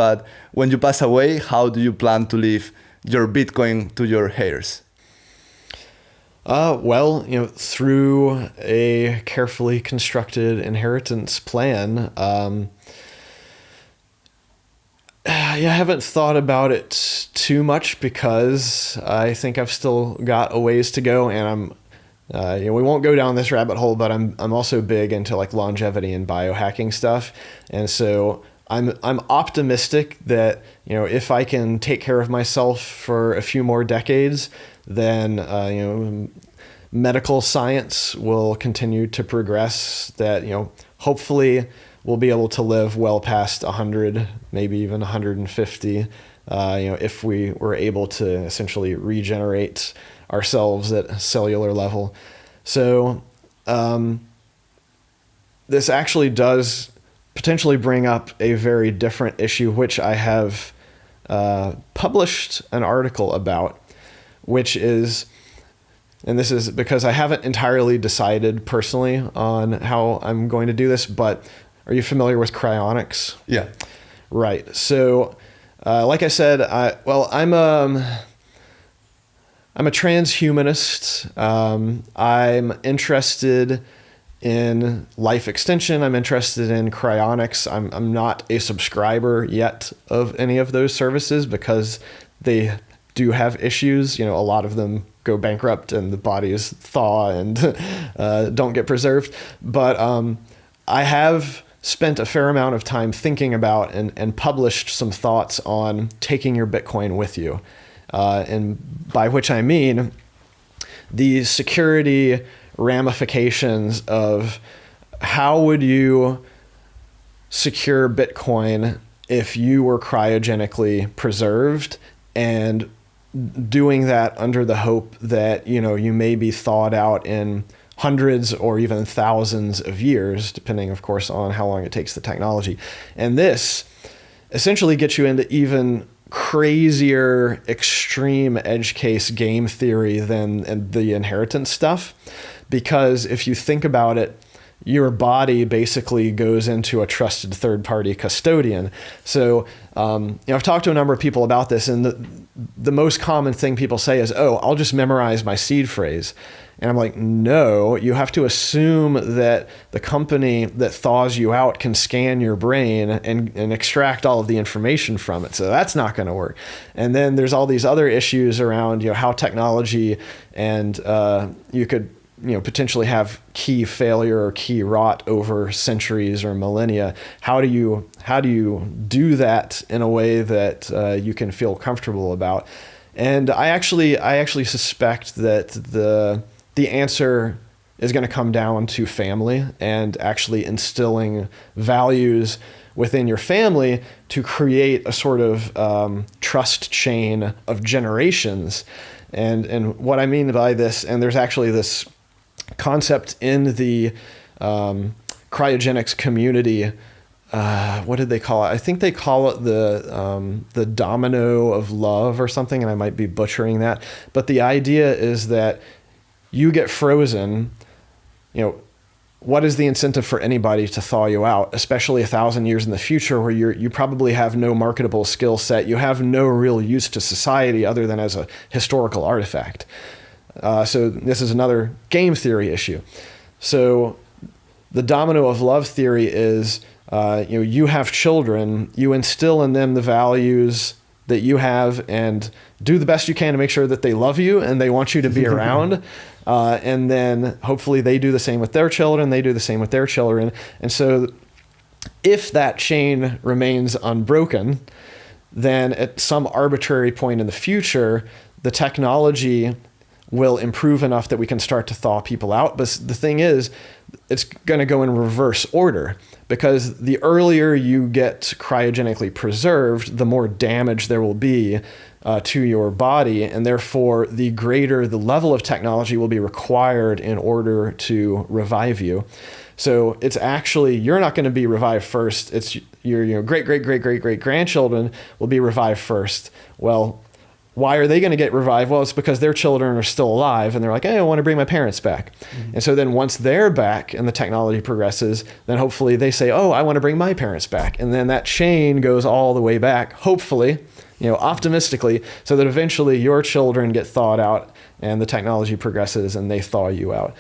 But when you pass away, how do you plan to leave your Bitcoin to your heirs? Well, through a carefully constructed inheritance plan. I haven't thought about it too much because I think I've still got a ways to go, and we won't go down this rabbit hole, but I'm also big into like longevity and biohacking stuff, and so I'm optimistic that if I can take care of myself for a few more decades, then medical science will continue to progress. That hopefully we'll be able to live well past 100, maybe even 150, if we were able to essentially regenerate ourselves at a cellular level. So this actually does potentially bring up a very different issue, which I have published an article about, which is, and this is because I haven't entirely decided personally on how I'm going to do this, but are you familiar with cryonics? Yeah. Right. So, like I said, I'm a transhumanist. I'm interested in life extension. I'm interested in cryonics. I'm not a subscriber yet of any of those services because they do have issues. A lot of them go bankrupt and the bodies thaw and don't get preserved. But I have spent a fair amount of time thinking about and published some thoughts on taking your Bitcoin with you. And by which I mean the security ramifications of how would you secure Bitcoin if you were cryogenically preserved, and doing that under the hope that, you may be thawed out in hundreds or even thousands of years, depending, of course, on how long it takes the technology. And this essentially gets you into even crazier, extreme edge case game theory than the inheritance stuff. Because if you think about it, your body basically goes into a trusted third-party custodian. So, I've talked to a number of people about this, and the most common thing people say is, "Oh, I'll just memorize my seed phrase." And I'm like, no, you have to assume that the company that thaws you out can scan your brain and extract all of the information from it. So that's not going to work. And then there's all these other issues around, how technology and you could, potentially have key failure or key rot over centuries or millennia. How do you do that in a way that you can feel comfortable about? And I actually suspect that the answer is going to come down to family and actually instilling values within your family to create a sort of trust chain of generations. And what I mean by this, and there's actually this concept in the cryogenics community. What did they call it? I think they call it the domino of love or something, and I might be butchering that. But the idea is that you get frozen, what is the incentive for anybody to thaw you out, especially 1,000 years in the future where you probably have no marketable skill set. You have no real use to society other than as a historical artifact. So this is another game theory issue. So the domino of love theory is, you have children, you instill in them the values that you have and do the best you can to make sure that they love you and they want you to be around. And then hopefully they do the same with their children, they do the same with their children. And so if that chain remains unbroken, then at some arbitrary point in the future, the technology will improve enough that we can start to thaw people out. But the thing is, it's going to go in reverse order, because the earlier you get cryogenically preserved, the more damage there will be to your body, and therefore the greater the level of technology will be required in order to revive you. So it's actually, you're not going to be revived first. It's your great grandchildren will be revived first. Well, why are they going to get revived? Well, it's because their children are still alive and they're like, hey, I want to bring my parents back. And so then once they're back and the technology progresses, then hopefully they say, oh, I want to bring my parents back. And then that chain goes all the way back, hopefully, optimistically, so that eventually your children get thawed out and the technology progresses and they thaw you out.